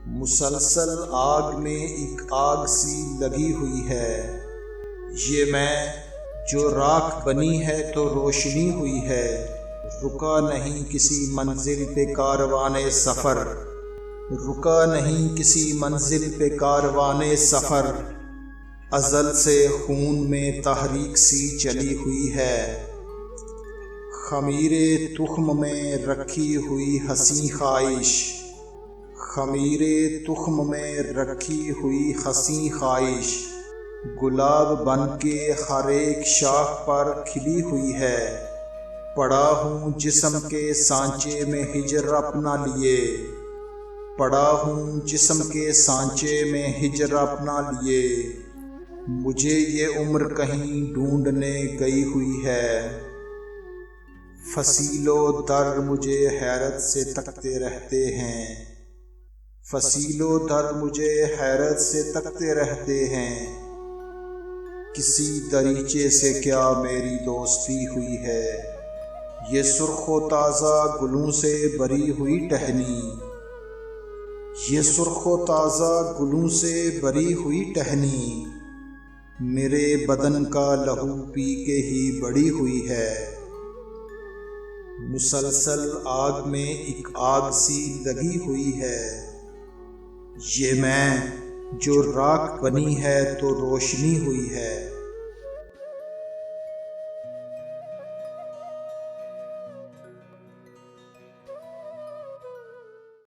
مسلسل آگ میں ایک آگ سی لگی ہوئی ہے، یہ میں جو راکھ بنی ہے تو روشنی ہوئی ہے، رکا نہیں کسی منزل پہ کاروان سفر، رکا نہیں کسی منزل پہ کاروان سفر، ازل سے خون میں تحریک سی چلی ہوئی ہے، خمیر تخم میں رکھی ہوئی حسین خواہش، خمیر تخم میں رکھی ہوئی حسین خواہش، گلاب بن کے ہر ایک شاخ پر کھلی ہوئی ہے، پڑا ہوں جسم کے سانچے میں ہجر اپنا لیے، پڑا ہوں جسم کے سانچے میں ہجر اپنا لیے، مجھے یہ عمر کہیں ڈھونڈنے گئی ہوئی ہے، فصیل و در مجھے حیرت سے تکتے رہتے ہیں، فصیل و در مجھے حیرت سے تکتے رہتے ہیں، کسی دریچے سے کیا میری دوستی ہوئی ہے، یہ سرخ و تازہ گلوں سے بری ہوئی ٹہنی، یہ سرخ و تازہ گلوں سے بری ہوئی ٹہنی، میرے بدن کا لہو پی کے ہی بڑی ہوئی ہے، مسلسل آگ میں ایک آگ سی لگی ہوئی ہے، یہ میں جو راکھ بنی ہے تو روشنی ہوئی ہے۔